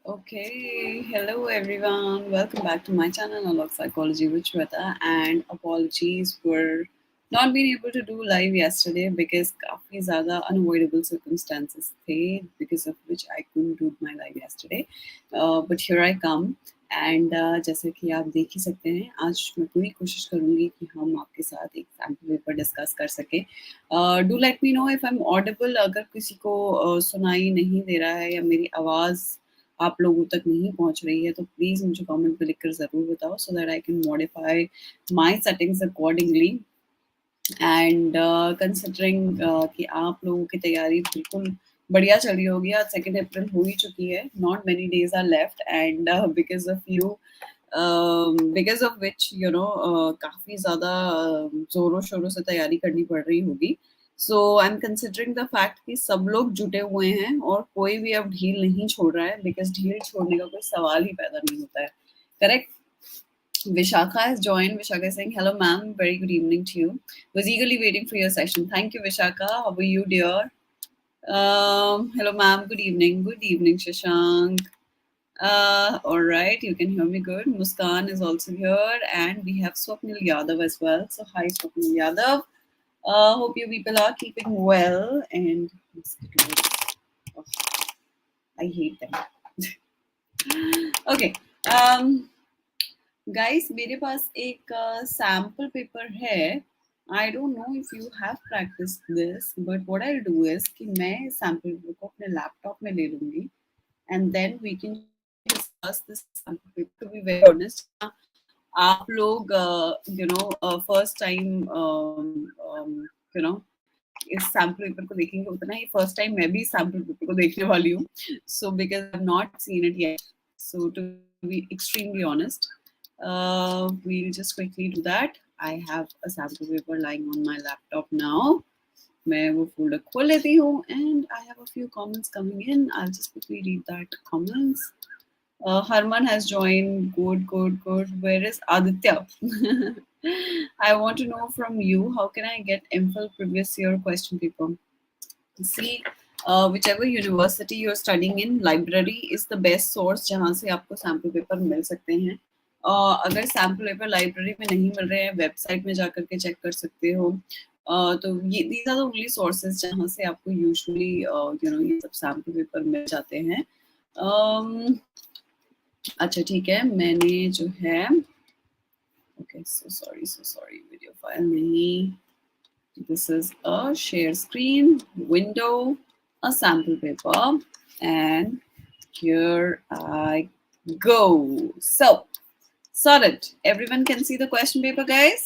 Okay, hello everyone. Welcome back to my channel, Unlock Psychology with Shweta. And apologies for not being able to do live yesterday because काफी ज़्यादा unavoidable circumstances थे because of which I couldn't do my live yesterday. But here I come. And जैसे कि आप देख ही सकते हैं आज मैं पूरी कोशिश करूंगी कि हम आपके साथ एक सैम्पल पेपर डिस्कस कर सके. Do let me know if I am audible. अगर किसी को सुनाई नहीं दे रहा है या मेरी आवाज़ आप लोगों तक नहीं पहुंच रही है तो प्लीज़ मुझे कमेंट पे लिखकर ज़रूर बताओ so that I can modify my settings accordingly. And considering कि आप लोगों की तैयारी बिल्कुल बढ़िया चल रही होगी. आज 2 अप्रैल हो ही चुकी है. Not many days are left and because of you because of which you know काफ़ी ज़्यादा ज़ोरों शोरों से तैयारी करनी पड़ रही होगी. So I am considering the fact कि सब लोग जुटे हुए हैं और कोई भी अब ढील नहीं छोड़ रहा है बिकॉज ढील छोड़ने का कोई सवाल ही पैदा नहीं होता है. Correct. Vishakha has joined. Vishakha is saying, hello, ma'am. Very good evening to you. Was eagerly waiting for your session. Thank you, Vishakha. How are you, dear? Hello, ma'am. Good evening. Good evening, Shashank. All right. You can hear me good. Muskan is also here. And we have Swapnil Yadav as well. So, hi, Swapnil Yadav. Hope you people are keeping well. And oh, I hate them. Okay. Guys मेरे पास एक sample paper है. I don't know if you have practice this but what I do is कि मैं sample paper को अपने laptop में ले लूंगी and then we can discuss this sample paper. To be very honest, आप लोग you know first time you know इस सैम्पल पेपर को देखेंगे उतना ही फर्स्ट टाइम मैं भी सैम्पल पेपर को देखने वाली हूँ. So because I have not seen it yet. So to be extremely honest, we'll just quickly do that. I have a sample paper lying on my laptop now. मैं वो folder खोल लेती हूँ and I have a few comments coming in. I'll just quickly read that comments. Harman has joined. Good, good, good. Where is Aditya? I want to know from you, how can I get MPhil previous year question paper? See, whichever university you're studying in, library is the best source जहाँ से आपको sample paper मिल सकते हैं. अगर sample paper library में नहीं मिल रहे हैं, वेबसाइट में जाकर के चेक कर सकते हो. तो ये these are the only sources जहाँ से आपको यूजुअली यू नो ये सब सैम्पल पेपर मिल जाते हैं. अच्छा ठीक है, मैंने जो है okay so sorry video file नहीं. This is a share screen window, a sample paper and here I go. So solid. Everyone can see the question paper, guys.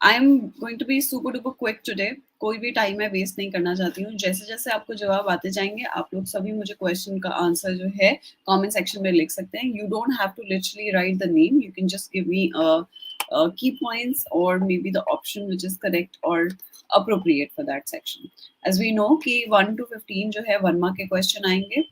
I'm going to be super duper quick today. कोई भी time मैं waste नहीं करना चाहती हूँ. जैसे जैसे आपको जवाब आते जाएंगे आप लोग सभी मुझे क्वेश्चन का आंसर जो है कमेंट सेक्शन में लिख सकते हैं. You don't have to literally write the name. You can just give me key points or maybe the option which is correct or appropriate for that section. As we know कि 1 to 15 जो है 1 mark के question आएंगे.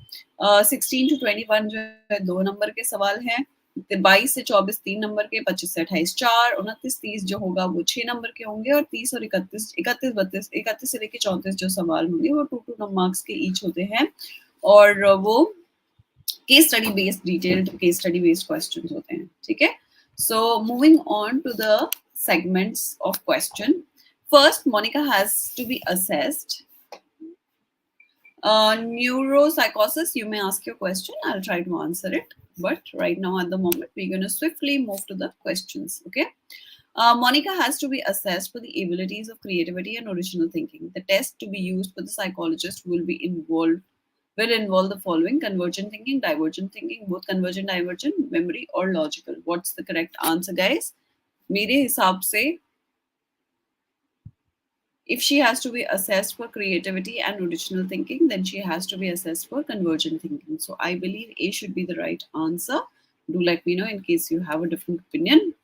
16 to 21 जो है 2 number के सवाल हैं. 22 से 24 3 नंबर के, 25 से 28 4, 29 30 जो होगा वो 6 नंबर के होंगे और 30 और 31 31 से लेके 34 जो सवाल होंगे वो 2 मार्क्स के ईच होते हैं और वो case study based detailed case study based questions होते हैं. ठीक है. So moving on to the segments of question. First, Monica has to be assessed. Neuropsychosis, you may ask your question. I'll try to answer it. But right now, at the moment, we're going to swiftly move to the questions. Okay. Monica has to be assessed for the abilities of creativity and original thinking. The test to be used for the psychologist will involve the following: convergent thinking, divergent thinking, both convergent, divergent, memory, or logical. What's the correct answer, guys? मेरे हिसाब से if she has to be assessed for creativity and original thinking, then she has to be assessed for convergent thinking. So I believe A should be the right answer. Do let me know in case you have a different opinion.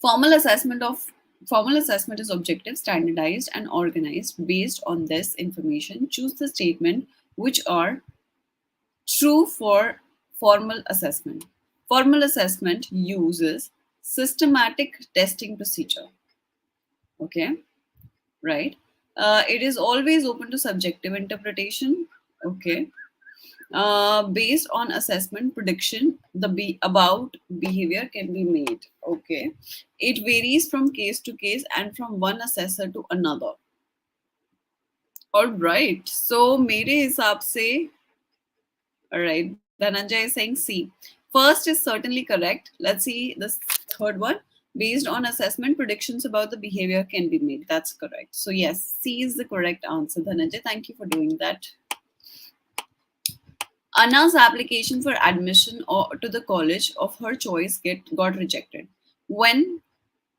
Formal assessment is objective, standardized, and organized. Based on this information, choose the statement which are true for formal assessment. Formal assessment uses systematic testing procedure. Okay. Right. It is always open to subjective interpretation. Okay. Based on assessment prediction, about behavior can be made. Okay, it varies from case to case and from one assessor to another. All right, so मेरे हिसाब से, all right, Dhananjay is saying C. First is certainly correct. Let's see the third one. Based on assessment, predictions about the behavior can be made. That's correct. So yes, C is the correct answer. Dhananjay, thank you for doing that. Anna's application for admission to the college of her choice got rejected. When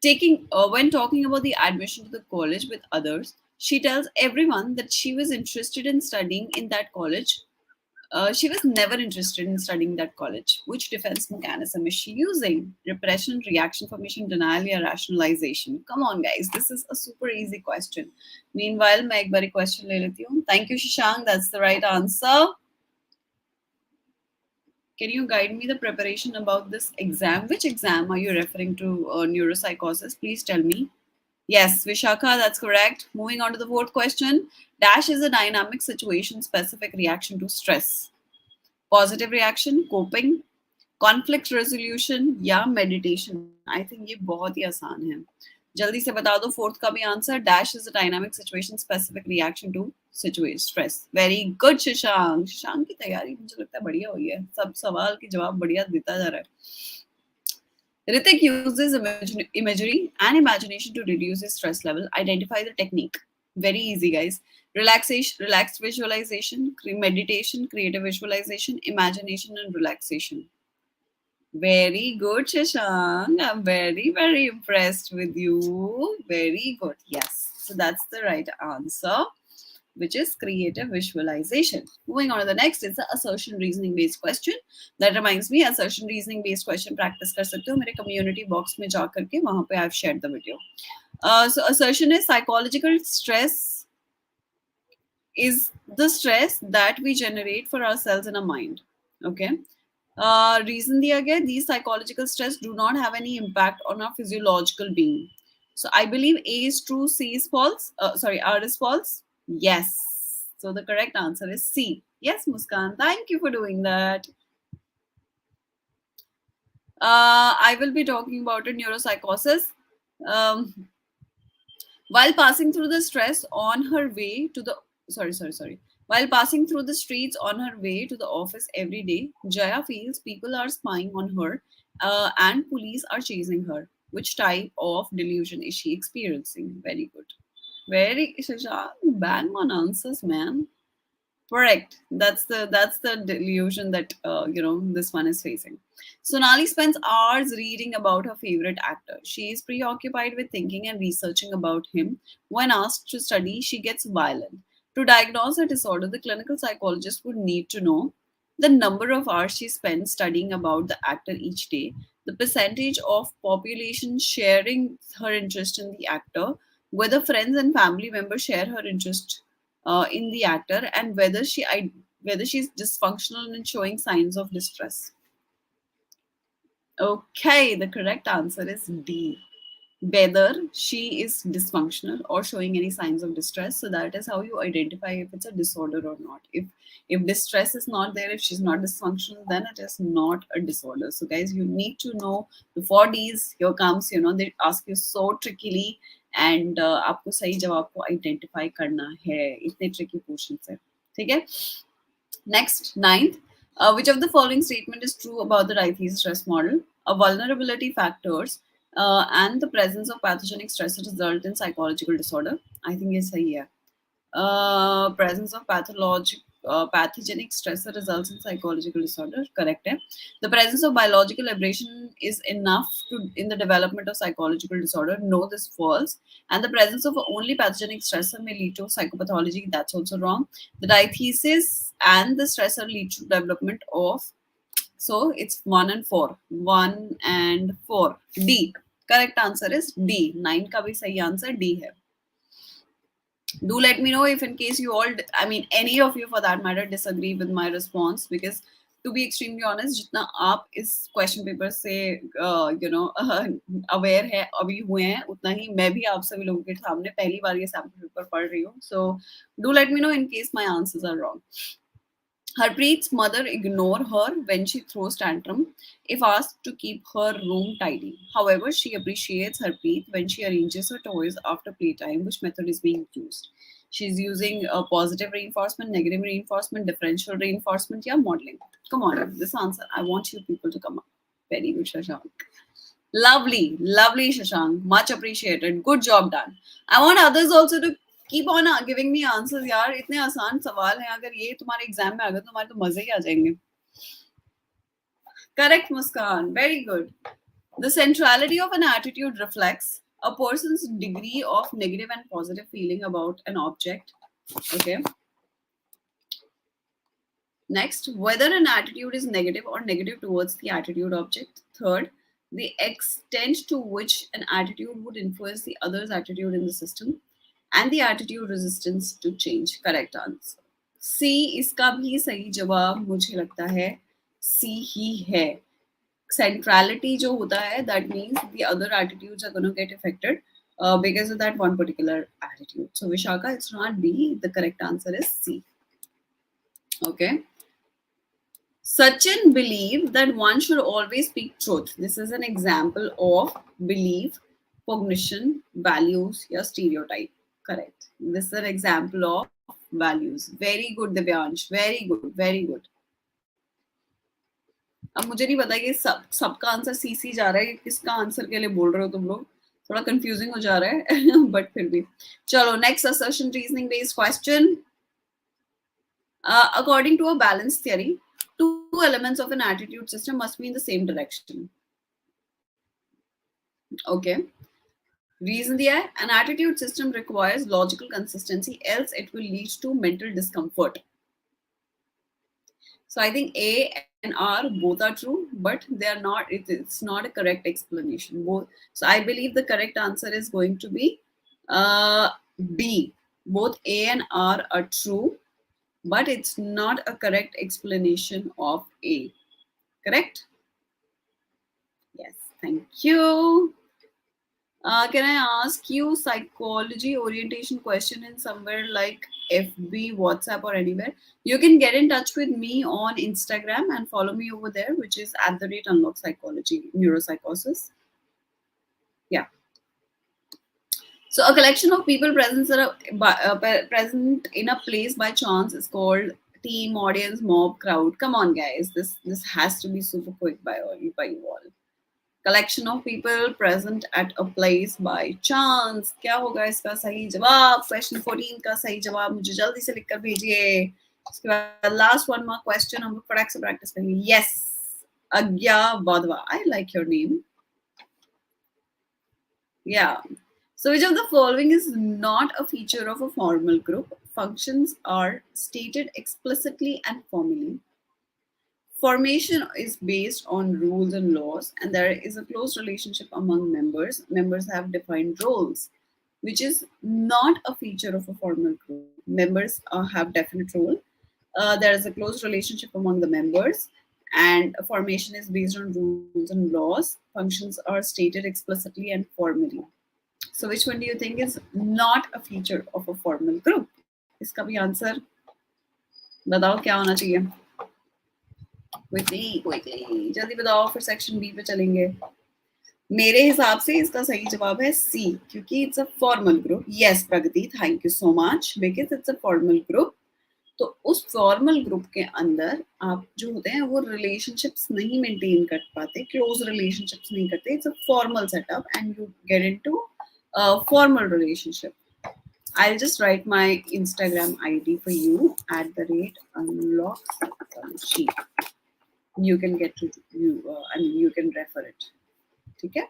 when talking about the admission to the college with others, she tells everyone that she was interested in studying in that college. She was never interested in studying that college. Which defense mechanism is she using? Repression, reaction formation, denial, or rationalization? Come on, guys. This is a super easy question. Meanwhile, मैं एक बारी question ले लेती हूँ. Thank you, Shashank. That's the right answer. Can you guide me the preparation about this exam? Which exam are you referring to? Neuropsychosis? Please tell me. Yes, Vishakha, that's correct. Moving on to the fourth question. Dash is a dynamic situation specific reaction to stress. Positive reaction, coping, conflict resolution या meditation. I think ये बहुत ही आसान है. जल्दी से बता दो fourth का भी answer. Dash is a dynamic situation specific reaction to situation stress. Very good, Shashank. Shashank की तैयारी मुझे लगता है बढ़िया हुई है. सब सवाल के जवाब बढ़िया देता जा रहा है. Ritik uses imagery and imagination to reduce his stress level. Identify the technique. Very easy, guys. Relaxation, relaxed visualization, meditation, creative visualization, imagination, and relaxation. Very good, Shashank. I'm very, very impressed with you. Very good. Yes. So that's the right answer, which is creative visualization. Moving on to the next, it's the assertion reasoning based question. That reminds me, assertion reasoning based question practice कर सकते हो मेरे community box में जा करके, वहाँ पे I've shared the video. So assertion is psychological stress is the stress that we generate for ourselves in our mind. Okay. Reason दिया गया, these psychological stress do not have any impact on our physiological being. So I believe A is true, C is false. Sorry, R is false. Yes. So the correct answer is C. Yes, Muskan. Thank you for doing that. I will be talking about a neuropsychosis. Um, While passing through the stress on her way to the sorry. While passing through the streets on her way to the office every day, Jaya feels people are spying on her and police are chasing her. Which type of delusion is she experiencing? Very good. Very Shashank, bang on answers, man. Correct. That's the delusion that this one is facing. Sonali spends hours reading about her favorite actor. She is preoccupied with thinking and researching about him. When asked to study, she gets violent. To diagnose a disorder, the clinical psychologist would need to know the number of hours she spends studying about the actor each day, the percentage of population sharing her interest in the actor, whether friends and family members share her interest in the actor, and whether she's dysfunctional and showing signs of distress. Okay, the correct answer is D. Whether she is dysfunctional or showing any signs of distress. So that is how you identify if it's a disorder or not. If distress is not there, if she's not dysfunctional, then it is not a disorder. So guys, you need to know the 4Ds. Here comes, they ask you so trickily, and आपको सही जवाब को identify करना है इतने tricky portion से. ठीक है? Next, ninth, which of the following statement is true about the Raythe's stress model? A vulnerability factors and the presence of pathogenic stress result in psychological disorder. I think yes, yeah. Presence of pathogenic stressor results in psychological disorder. Correct. है. The presence of biological aberration is enough in the development of psychological disorder. No, this false. And the presence of only pathogenic stressor may lead to psychopathology. That's also wrong. The diathesis and the stressor lead to development of. So it's 1 and 4. 1 and 4. D. Correct answer is D. 9 का भी सही answer D है. Do let me know if in case you all, I mean any of you for that matter, disagree with my response, because to be extremely honest, जितना आप इस question paper से aware है अभी हुए हैं, उतना ही मैं भी आप सभी लोगों के सामने पहली बार ये sample paper पढ़ रही हूँ. So do let me know in case my answers are wrong. Harpreet's mother ignores her when she throws tantrum if asked to keep her room tidy. However, she appreciates Harpreet when she arranges her toys after playtime. Which method is being used? She's using positive reinforcement, negative reinforcement, differential reinforcement, yeah, modeling. Come on, this answer. I want you people to come up. Very good, Shashank. Lovely, lovely, Shashank. Much appreciated. Good job done. I want others also to keep on giving me answers. यार इतने आसान सवाल हैं अगर ये तुम्हारे exam में आ गए तो तुम्हारे तो मजे ही आ जाएंगे. Correct, Muskan. Very good. The centrality of an attitude reflects a person's degree of negative and positive feeling about an object. Okay. Next, whether an attitude is negative or negative towards the attitude object. Third, the extent to which an attitude would influence the other's attitude in the system. And the attitude resistance to change. Correct answer. C इसका भी सही जवाब मुझे लगता है C ही है. Centrality जो होता है, that means the other attitudes are going to get affected because of that one particular attitude. So Vishaka, it's not B. The correct answer is C. Okay. Sachin believed that one should always speak truth. This is an example of belief, cognition, values, या stereotype. Correct. This is an example of values. Very good, Divyansh. Very good. Very good. अब मुझे नहीं पता कि सबका answer C जा रहा है, किसका आंसर के लिए बोल रहे हो तुम लोग. थोड़ा कंफ्यूजिंग हो जा रहा है बट फिर भी चलो. Next assertion reasoning based question. According to a balance theory, two elements of an attitude system must be in the same direction. Okay. Reason दिया है, an attitude system requires logical consistency, else it will lead to mental discomfort. So I think A and R both are true, but they are not. It's not a correct explanation. Both. So I believe the correct answer is going to be B. Both A and R are true, but it's not a correct explanation of A. Correct? Yes. Thank you. Can I ask you psychology orientation question in somewhere like FB, WhatsApp, or anywhere? You can get in touch with me on Instagram and follow me over there, which is @ Unlock Psychology, Neuropsychosis. Yeah. So a collection of people present in a place by chance is called team, audience, mob, crowd. Come on, guys. This has to be super quick by you all. Collection of people present at a place by chance. क्या होगा इसका सही जवाब? Question 14 का सही जवाब मुझे जल्दी से लिखकर भेजिए. उसके बाद last one more question हम लोग फटाक से practice करेंगे. Yes, Agya Badwa. I like your name. Yeah. So which of the following is not a feature of a formal group? Functions are stated explicitly and formally. Formation is based on rules and laws, and there is a close relationship among members. Members have defined roles, which is not a feature of a formal group. Members have definite role. There is a close relationship among the members, and a formation is based on rules and laws. Functions are stated explicitly and formally. So, which one do you think is not a feature of a formal group? इसका भी answer बताओ क्या होना चाहिए. Quickly जल्दी बताओ, फिर section B पे चलेंगे. मेरे हिसाब से इसका सही जवाब है सी, क्योंकि it's a formal group. Yes Pragati, thank you so much, because it's a formal group. तो उस फॉर्मल ग्रुप के अंदर आप जो होते हैं वो रिलेशनशिप्स नहीं मेंटेन कर पाते, क्लोज रिलेशनशिप्स नहीं करते. It's a formal setup and you get into formal relationship. I'll just write my Instagram ID for you @Unlock Psychology. You can get to you can refer it. Okay.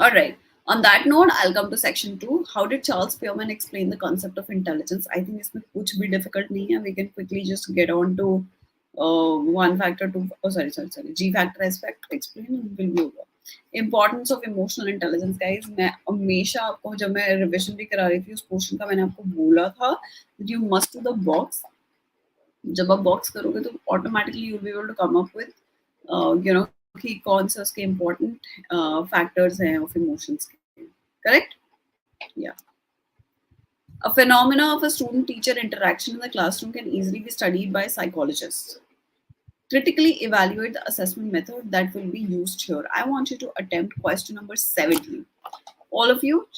All right. On that note, I'll come to section 2. How did Charles Spearman explain the concept of intelligence? I think इसमें कुछ भी difficult नहीं है. We can quickly just get on to one factor, two. Oh, sorry. G factor, S factor. Explain will be over. Importance of emotional intelligence, guys. मैं हमेशा आपको जब मैं रिविजन भी करा रही थी उस पोर्शन का मैंने आपको बोला था that you must do the box. जब आप बॉक्स करोगे तो automatically you will be able to come up with कि कौन से उसके इम्पोर्टेंट फैक्टर्स हैं ऑफ इमोशंस के. करेक्ट. या A phenomena of a student teacher interaction in the classroom can easily be studied by psychologists. Critically evaluate the assessment method that will be used here. I want you to attempt question number 17. All of you,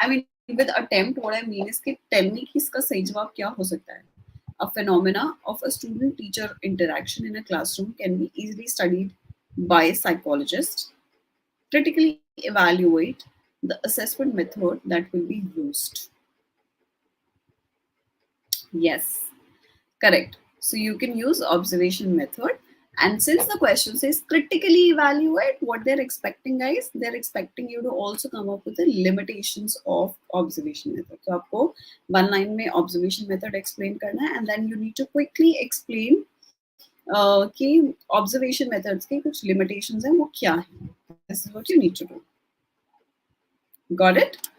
I mean, with attempt, what I mean is कि tell me कि इसका सही जवाब क्या हो सकता है. A phenomena of a student-teacher interaction in a classroom can be easily studied by psychologists. Critically evaluate the assessment method that will be used. Yes. Correct. So you can use observation method. And since the question says critically evaluate what they're expecting, guys, they're expecting you to also come up with the limitations of observation method. So आपको one line में observation method explain करना है, and then you need to quickly explain कि observation methods के कुछ limitations हैं वो क्या हैं. This is what you need to do. Got it?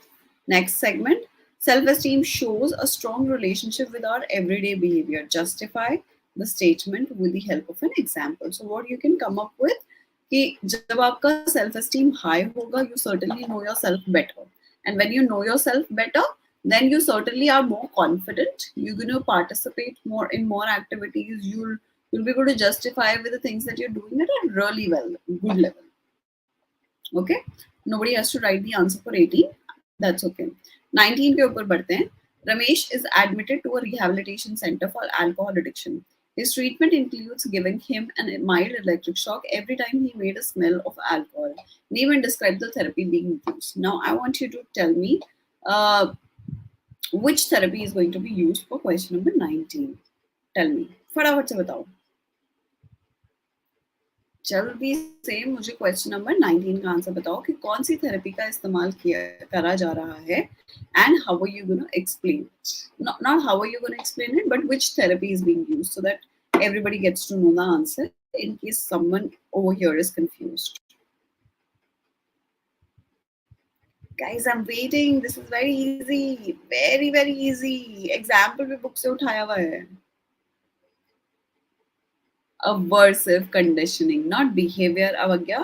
Next segment. Self-esteem shows a strong relationship with our everyday behavior. Justify the statement with the help of an example. So what you can come up with कि जब आपका self-esteem high होगा, you certainly know yourself better. And when you know yourself better, then you certainly are more confident. You're going to participate more in more activities. You'll be able to justify with the things that you're doing at a really good level. Okay, nobody has to write the answer for 18. That's okay. 19 के ऊपर बढ़ते हैं. Ramesh is admitted to a rehabilitation center for alcohol addiction. His treatment includes giving him a mild electric shock every time he made a smell of alcohol. And even describe the therapy being used. Now I want you to tell me uh, which therapy is going to be used for question number 19. Tell me. फटाफट से बताओ. जल्दी से मुझे question number 19 का answer बताओ कि कौन सी थेरेपी का इस्तेमाल किया करा जा रहा है and how are you gonna explain it. Not how are you going to explain it, but which therapy is being used so that everybody gets to know the answer in case someone over here is confused. Guys, I'm waiting. This is very easy. Very, very easy. Example भी book से उठाया हुआ है. Aversive conditioning, not behavior avagya,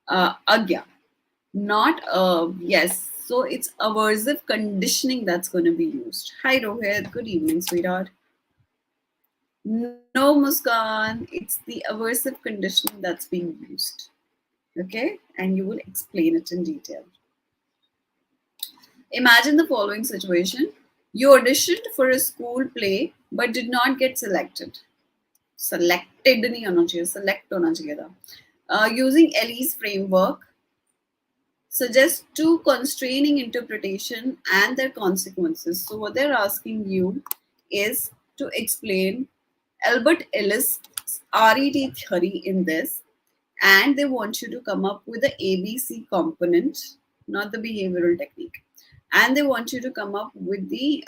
agya. Not yes. So it's aversive conditioning that's going to be used. Hi Rohit, good evening, sweetheart. No, Muskan, it's the aversive conditioning that's being used. Okay, and you will explain it in detail. Imagine the following situation. You auditioned for a school play but did not get selected. Selected नहीं होना चाहिए, select होना चाहिए था. Using Ellie's framework, suggest two constraining interpretation and their consequences. So what they're asking you is to explain Albert Ellis' RET theory in this, and they want you to come up with the ABC component, not the behavioral technique. And they want you to come up with the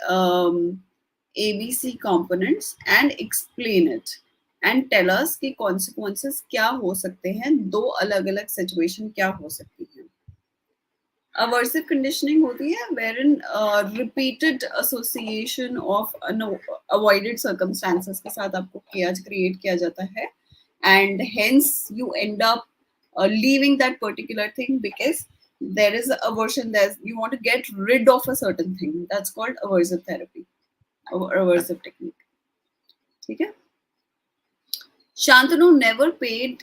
ABC components and explain it and tell us कि consequences क्या हो सकते हैं, दो अलग-अलग situation क्या हो सकती हैं. Aversive conditioning होती है wherein repeated association of avoided circumstances के साथ आपको create किया जाता है, and hence you end up leaving that particular thing because there is aversion. You want to get rid of a certain thing. That's called aversive therapy or aversive technique. ठीक है. Shantanu never paid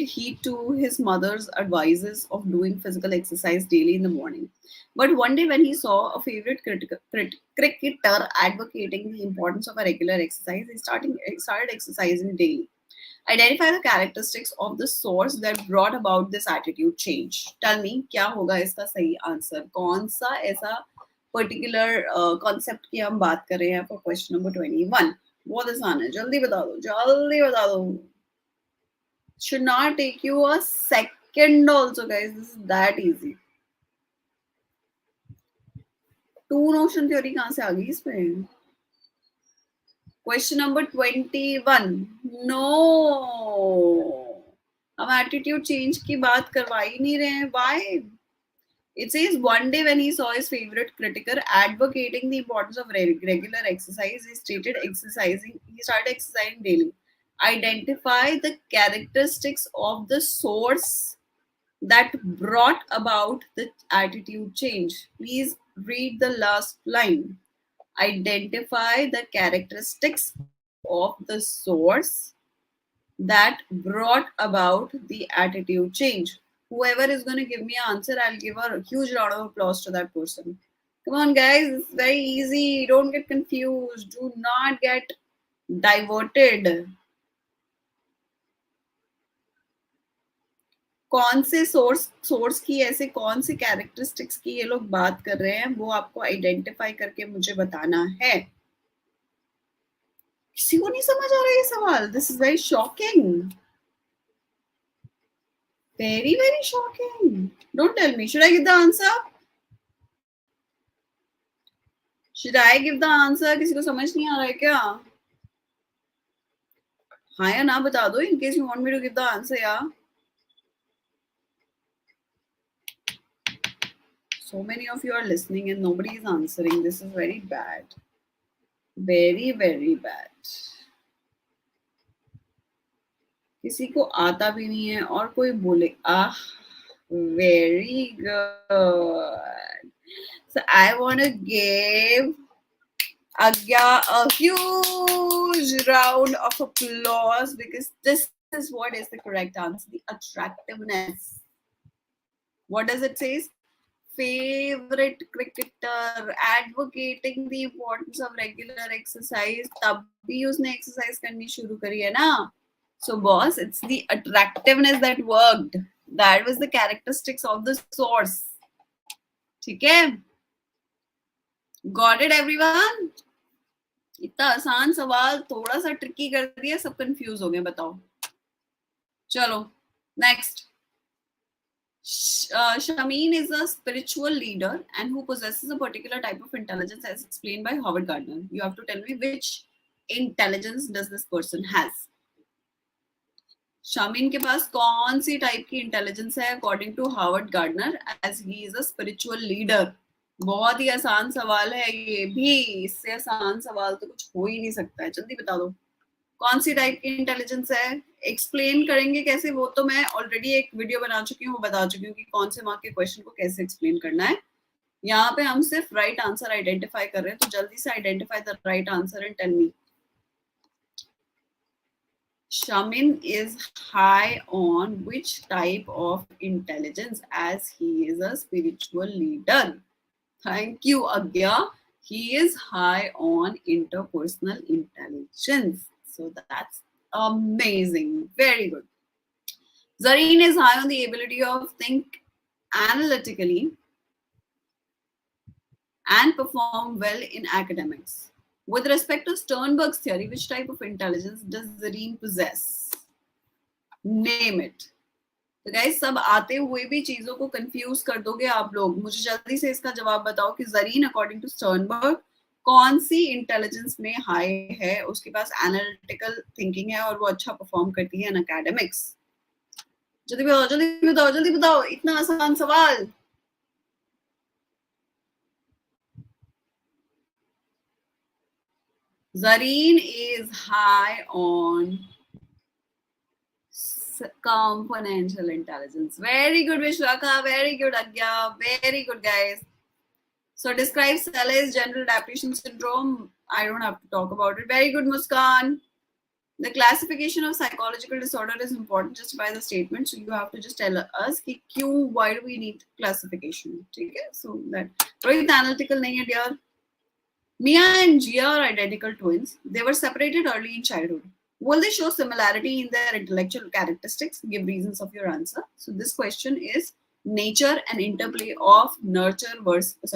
heed to his mother's advices of doing physical exercise daily in the morning. But one day, when he saw a favorite cricketer advocating the importance of a regular exercise, he started exercising daily. Identify the characteristics of the source that brought about this attitude change. Tell me, क्या होगा इसका सही answer? कौन सा ऐसा particular concept की हम बात कर रहे हैं for question number 21? बहुत आसान है, जल्दी बता दो, जल्दी बता दो. Should not take you a second also, guys. This is that easy. Two notion theory कहाँ से आ गई इसमें? Question number 21. No. हम attitude change की बात करवा ही नहीं रहे हैं. Why? It says one day when he saw his favorite cricketer advocating the importance of regular exercise, he started exercising daily. Identify the characteristics of the source that brought about the attitude change. Please Read the last line. Identify the characteristics of the source that brought about the attitude change. Whoever is going to give me an answer, I'll give a huge round of applause to that person. Come on, guys, it's very easy. Don't get confused. Do not get diverted. कौन से source की ऐसे कौन से characteristics की ये लोग बात कर रहे हैं वो आपको आइडेंटिफाई करके मुझे बताना है. किसी को नहीं समझ आ रहा ये सवाल. This is very shocking. Very shocking. Don't tell me. Should I give the answer? Should I give the answer? किसी को समझ नहीं आ रहा है क्या? हाँ या ना बता दो. In case you want me to give the answer, yeah. So many of you are listening and nobody is answering. This is very bad. Very bad. किसी को आता भी नहीं है और कोई बोले very good. So I want to give Agya a huge round of applause because this is what is the correct answer. The attractiveness. What does it say? Favorite cricketer, advocating the importance of regular exercise. तब भी उसने exercise करनी शुरू करी है ना. So boss, it's the attractiveness that worked. That was the characteristics of the source. ठीक है? Got it everyone? इतना आसान सवाल थोड़ा सा ट्रिकी कर दिया, सब कंफ्यूज हो गए. बताओ. चलो next. Shamin is a spiritual leader and who possesses a particular type of intelligence as explained by Howard Gardner. You have to tell me which intelligence does this person has. Shamin के पास कौन सी type की intelligence है according to Howard Gardner as he is a spiritual leader. बहुत ही आसान सवाल है ये भी. इससे आसान सवाल तो कुछ हो ही नहीं सकता है. जल्दी बता दो कौन सी टाइप की इंटेलिजेंस है. एक्सप्लेन करेंगे कैसे वो तो मैं ऑलरेडी एक वीडियो बना चुकी हूँ, बता चुकी हूँ कि कौन से मार्क के क्वेश्चन को कैसे एक्सप्लेन करना है. यहाँ पे हम सिर्फ राइट आंसर आइडेंटिफाई कर रहे हैं, तो जल्दी से identify the right answer and tell me. Shamin is high on which type of intelligence as he is a spiritual leader? Thank you, Agya. He is high on interpersonal intelligence. So that's amazing. Very good. Zareen is high on the ability of think analytically and perform well in academics. With respect to Sternberg's theory, which type of intelligence does Zareen possess? Name it. तो guys सब आते हुए भी चीजों को confuse कर दोगे आप लोग. मुझे जल्दी से इसका जवाब बताओ कि जरीन अकॉर्डिंग टू स्टर्नबर्ग कौन सी इंटेलिजेंस में हाई है. उसके पास एनालिटिकल थिंकिंग है और वो अच्छा परफॉर्म करती है इन एकेडमिक्स. जल्दी बताओ जल्दी बताओ जल्दी बताओ. इतना आसान सवाल. Zareen is high on componential intelligence. Very good, Vishwaka. Very good, Agya. Very good, guys. So describe Saleh's general adaptation syndrome. I don't have to talk about it. Very good, Muskan. The classification of psychological disorder is important just by the statement. So you have to just tell us कि क्यों, why do we need classification? ठीक है? So that Rohit analytical नहीं है, dear. Mia and Jia are identical twins. They were separated early in childhood. Will they show similarity in their intellectual characteristics? Give reasons of your answer. So this question is nature and interplay of nurture versus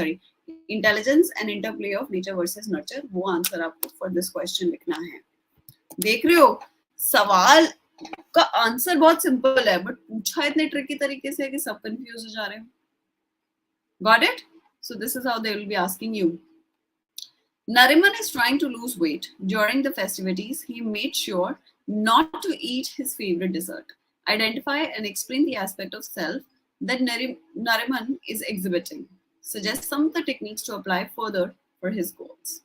intelligence and interplay of nature versus nurture. वो answer आपको for this question लिखना है. देख रहे हो सवाल का answer बहुत सिंपल है बट पूछा इतने ट्रिकी तरीके से कि सब कंफ्यूज हो जा रहे हैं. Got it? So this is how they will be asking you. Nariman is trying to lose weight. During the festivities, he made sure not to eat his favorite dessert. Identify and explain the aspect of self that Nariman is exhibiting. Suggest some of the techniques to apply further for his goals.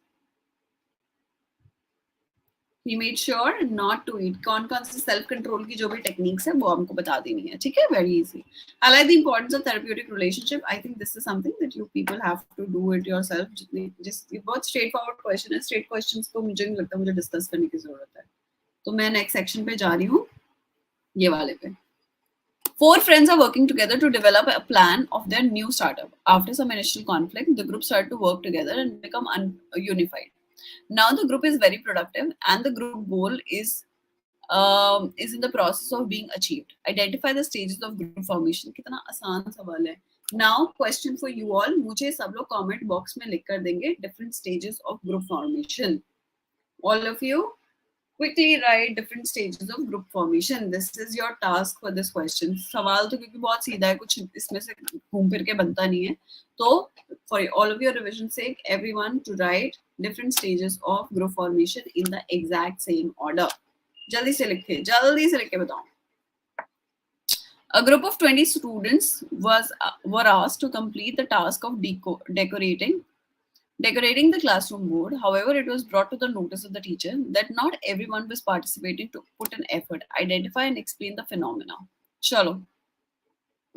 He made sure not to eat. कौन कौन से self control की जो भी techniques है वो हमको बता देनी है, ठीक है? Very easy. Highlight the importance of therapeutic relationship. I think this is something that you people have to do it yourself. जितनी जिस ये बहुत straightforward question है. Straight questions को मुझे नहीं लगता मुझे discuss करने की जरूरत है. तो मैं next section पे जा रही हूँ, ये वाले पे. Four friends are working together to develop a plan of their new startup. After some initial conflict, the group started to work together and become unified. Now the group is very productive, and the group goal is in the process of being achieved. Identify the stages of group formation. कितना आसान सवाल है. Now question for you all. मुझे सब लोग comment box में लिख कर देंगे different stages of group formation. All of you. Quickly write different stages of group formation. This is your task for this question. सवाल तो क्योंकि बहुत सीधा है, कुछ इसमें से घूम फिर के बनता नहीं है. तो for all of your revision sake, everyone to write different stages of group formation in the exact same order. जल्दी से लिख के बताओ. A group of 20 students were asked to complete the task of decorating the classroom board. However, it was brought to the notice of the teacher that not everyone was participating to put an effort. Identify and explain the phenomena. Chalo.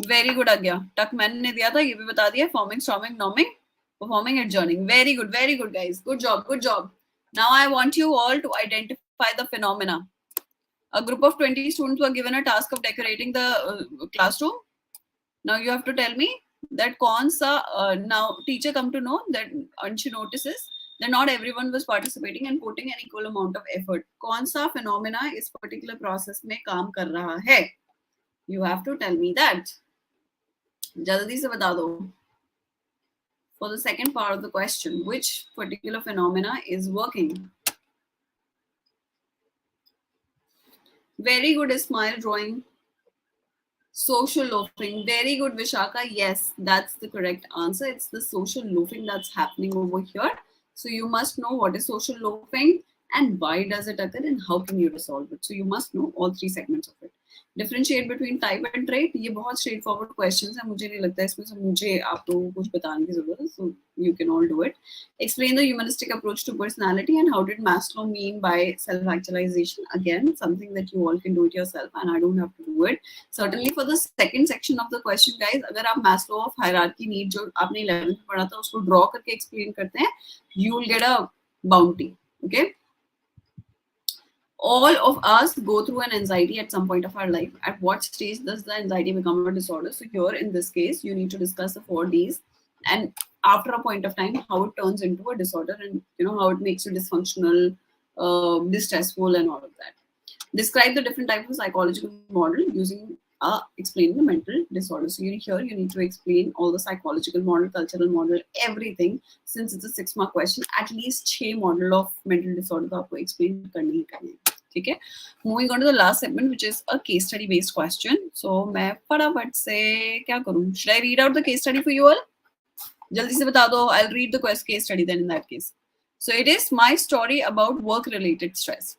Very good, Agya. Tuck मैंने ने दिया था, ये भी बता दिया. Forming, storming, norming, performing, adjourning. Very good, guys. Good job. Now I want you all to identify the phenomena. A group of 20 students were given a task of decorating the classroom. Now you have to tell me that कौन सा now teacher come to know that and she notices that not everyone was participating and putting an equal amount of effort. कौन सा phenomena इस particular process में काम कर रहा है? You have to tell me that. जल्दी से बता दो. For the second part of the question, which particular phenomena is working? Very good, Ismail. Drawing. Social loafing. Very good, Vishaka. Yes, that's the correct answer. It's the social loafing that's happening over here. So you must know what is social loafing and why does it occur and how can you resolve it. So you must know all three segments of it. Differentiate between type and trait. ये बहुत straight forward questions हैं. मुझे नहीं लगता इसमें से मुझे आप लोगों को कुछ बताने की जरूरत है. So you can all do it. Explain the humanistic approach to personality and how did Maslow mean by self-actualization. Again, something that you all can do it yourself and I don't have to do it. Certainly for the second section of the question, guys, अगर आप Maslow of hierarchy need जो आपने 11th में पढ़ा था उसको draw करके explain करते हैं, you will get a bounty. Okay. All of us go through an anxiety at some point of our life. At what stage does the anxiety become a disorder? So here in this case, you need to discuss the 4 Ds and after a point of time, how it turns into a disorder and how it makes you dysfunctional, distressful and all of that. Describe the different types of psychological model using explaining the mental disorder. So here you need to explain all the psychological model, cultural model, everything. Since it's a 6-mark question, at least 6 model of mental disorder तो आपको explain करनी ही करनी है. ठीक है. Moving on to the last segment, which is a case study based question. So मैं फटाफट से क्या करूँ? Should I read out the case study for you all? जल्दी से बता दो. I'll read the case study then in that case. So it is my story about work-related stress.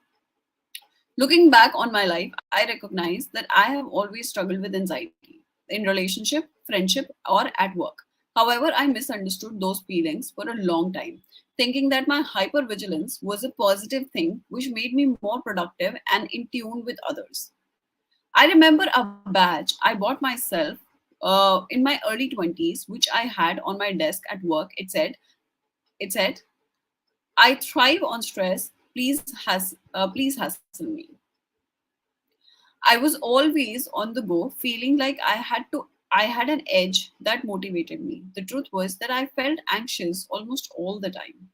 Looking back on my life, I recognize that I have always struggled with anxiety in relationship, friendship, or at work. However, I misunderstood those feelings for a long time, thinking that my hypervigilance was a positive thing which made me more productive and in tune with others. I remember a badge I bought myself in my early 20s, which I had on my desk at work. It said, I thrive on stress. Please hassle me. I was always on the go, feeling like I had an edge that motivated me. The truth was that I felt anxious almost all the time.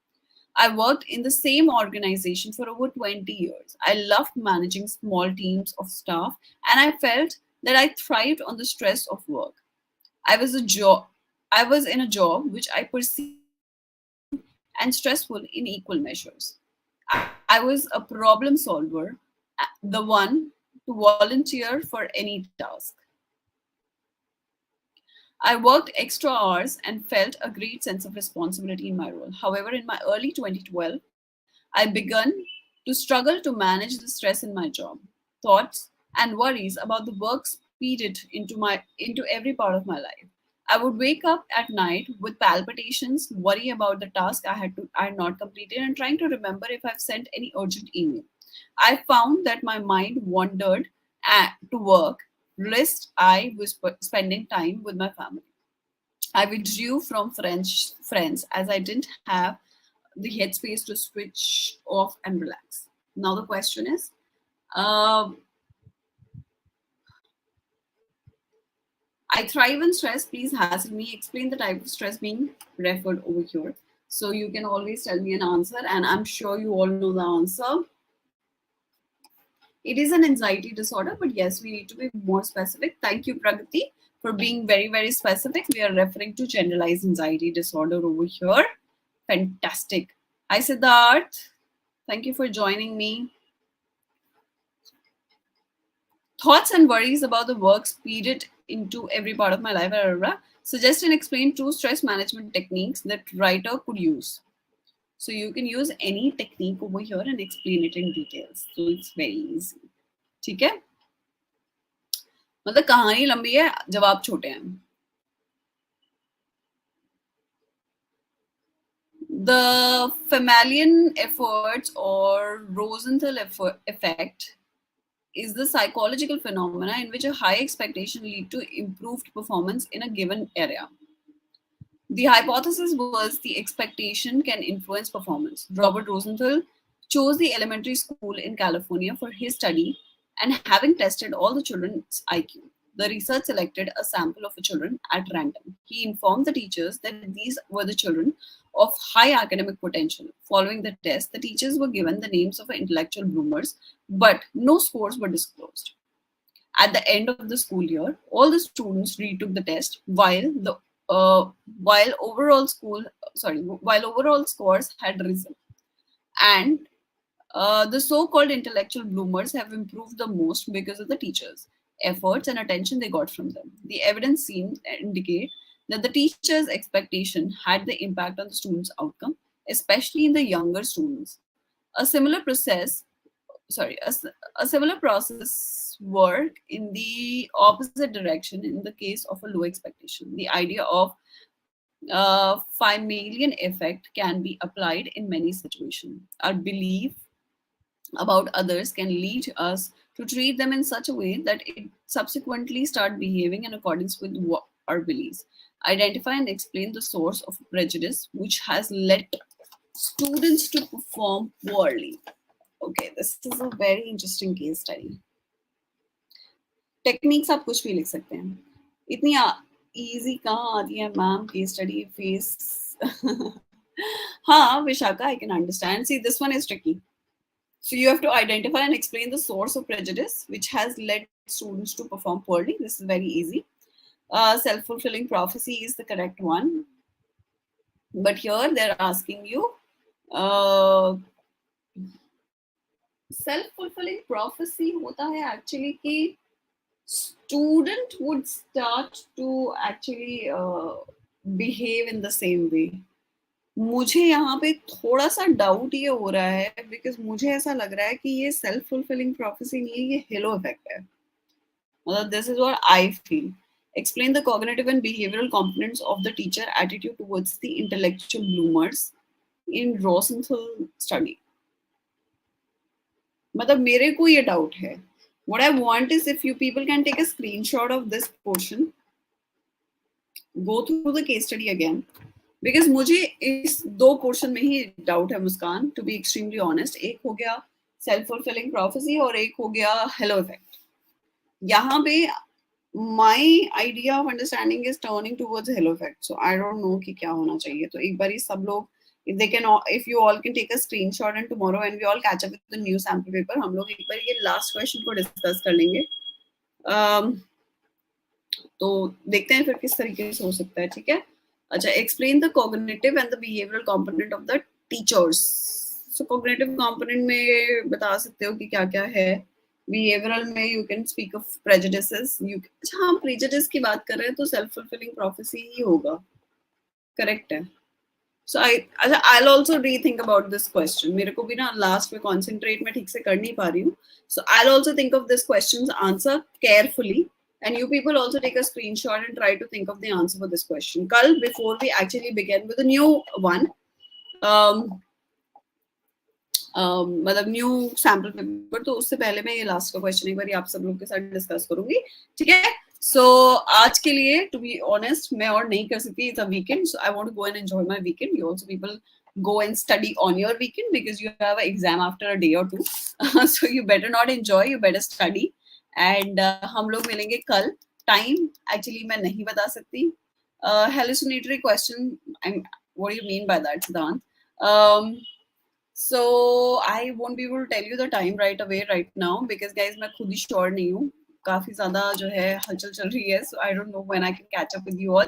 I worked in the same organization for over 20 years. I loved managing small teams of staff, and I felt that I thrived on the stress of work. I was a job I was in a job which I perceived challenging and stressful in equal measures. I was a problem solver, the one to volunteer for any task. I worked extra hours and felt a great sense of responsibility in my role. However, in my early 2012, I began to struggle to manage the stress in my job. Thoughts and worries about the work speeded into every part of my life. I would wake up at night with palpitations, worry about the task I had not completed, and trying to remember if I've sent any urgent email. I found that my mind wandered to work, whilst I was spending time with my family. I withdrew from friends as I didn't have the headspace to switch off and relax. Now the question is, um, I thrive in stress. Please hassle me. Explain the type of stress being referred over here. So you can always tell me an answer, and I'm sure you all know the answer. It is an anxiety disorder, but yes, we need to be more specific. Thank you, Pragati, for being very, very specific. We are referring to generalized anxiety disorder over here. Fantastic. Hi, Siddharth. Thank you for joining me. Thoughts and worries about the work speeded into every part of my life. Suggest and explain two stress management techniques that writer could use. So you can use any technique over here and explain it in details. So it's very easy. ठीक है? मतलब कहानी लंबी है, जवाब छोटे हैं. The Famalian efforts or Rosenthal effect is the psychological phenomena in which a high expectation lead to improved performance in a given area. The hypothesis was the expectation can influence performance. Robert Rosenthal chose the elementary school in California for his study, and having tested all the children's IQ, the research selected a sample of children at random. He informed the teachers that these were the children of high academic potential. Following the test, the teachers were given the names of intellectual bloomers, but no scores were disclosed. At the end of the school year, all the students retook the test uh, while overall while overall scores had risen, and the so-called intellectual bloomers have improved the most because of the teachers' efforts and attention they got from them. The evidence seemed to indicate that the teacher's expectation had the impact on the students' outcome, especially in the younger students. A similar process, a similar process work in the opposite direction in the case of a low expectation. The idea of Familian effect can be applied in many situations. Our belief about others can lead us to treat them in such a way that it subsequently start behaving in accordance with our beliefs. Identify and explain the source of prejudice which has led students to perform poorly. Okay, this is a very interesting case study. Techniques आप कुछ भी लिख सकते हैं. इतनी easy कहाँ आती है मैम केस स्टडी फेस. हाँ Vishakha, I can understand. See, this one is tricky. So you have to identify and explain the source of prejudice which has led students to perform poorly. This is very easy. Self-fulfilling prophecy is the correct one. But here they're asking you self-fulfilling prophecy होता है actually कि student would start to actually behave in the same way. मुझे यहाँ पे थोड़ा सा doubt ये हो रहा है बिकॉज मुझे ऐसा लग रहा है कि ये सेल्फ फुलफिलिंग प्रोफेसी नहीं है, ये हेलो इफेक्ट है. मतलब this is what I feel. Explain the cognitive and behavioral components of the teacher attitude towards the intellectual bloomers in Rosenthal study. मतलब मेरे को ये डाउट है. What I want is if you people can take a screenshot of this portion, go through the case study again, because मुझे इस दो portion में ही doubt है मुस्कान, to be extremely honest. एक हो गया self fulfilling prophecy और एक हो गया hello effect. यहाँ पे my idea of understanding is turning towards hello effect. So I don't know कि क्या होना चाहिए. तो एक बारी सब लोग if you all can take a screenshot and tomorrow when we all catch up with the new sample paper, हम लोग एक बार ये last question को discuss कर लेंगे. तो देखते हैं फिर किस तरीके से हो सकता है. ठीक है. अच्छा, explain the cognitive and the behavioral component of the teachers. So cognitive component में बता सकते हो कि क्या क्या है. Behavioral में you can speak of prejudices. अच्छा, हम prejudice की बात कर रहे हैं तो self fulfilling prophecy ही होगा. Correct है. So I'll also rethink about this question. मेरे को भी ना last में concentrate में ठीक से कर नहीं पा रही हूँ. So I'll also think of this question's answer carefully, and you people also take a screenshot and try to think of the answer for this question. Kal, before we actually begin with a new one, मतलब new sample paper, तो उससे पहले मैं ये last का question एक बार आप सब लोग के साथ डिस्कस करूंगी, ठीक है? सो आज के लिए टू बी ऑनेस्ट मैं और नहीं कर सकती, it's a weekend, so I want to go and enjoy my weekend. You also people go and study on your weekend because you have an exam after a day or two. So you better not enjoy, you better study. And हम लोग मिलेंगे कल. Time actually मैं नहीं बता सकती. Hallucinatory question, what do you mean by that, Siddhant? So I won't be able to tell you the time right away right now because guys मैं खुद ही श्योर नहीं हूँ, काफी ज्यादा जो है हलचल चल रही है, so I don't know when I can catch up with you all,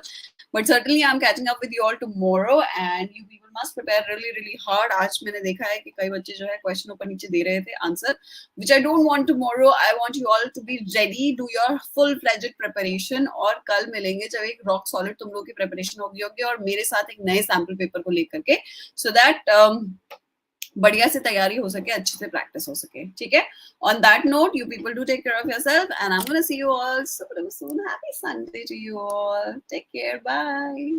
but certainly I'm catching up with you all tomorrow and you people must prepare really really hard. आज मैंने देखा है कि कई बच्चे जो है क्वेश्चन ऊपर नीचे दे रहे थे answer, which I don't want tomorrow. I want you all to be ready, do your full fledged preparation और कल मिलेंगे जब एक रॉक सॉलिड तुम लोग की प्रिपरेशन होगी और मेरे साथ एक नए सैम्पल पेपर को लेकर के, so that बढ़िया से तैयारी हो सके, अच्छे से प्रैक्टिस हो सके, ठीक है? On that note, you people do take care of yourself and I'm gonna see you all soon. Happy Sunday to you all. Take care. Bye.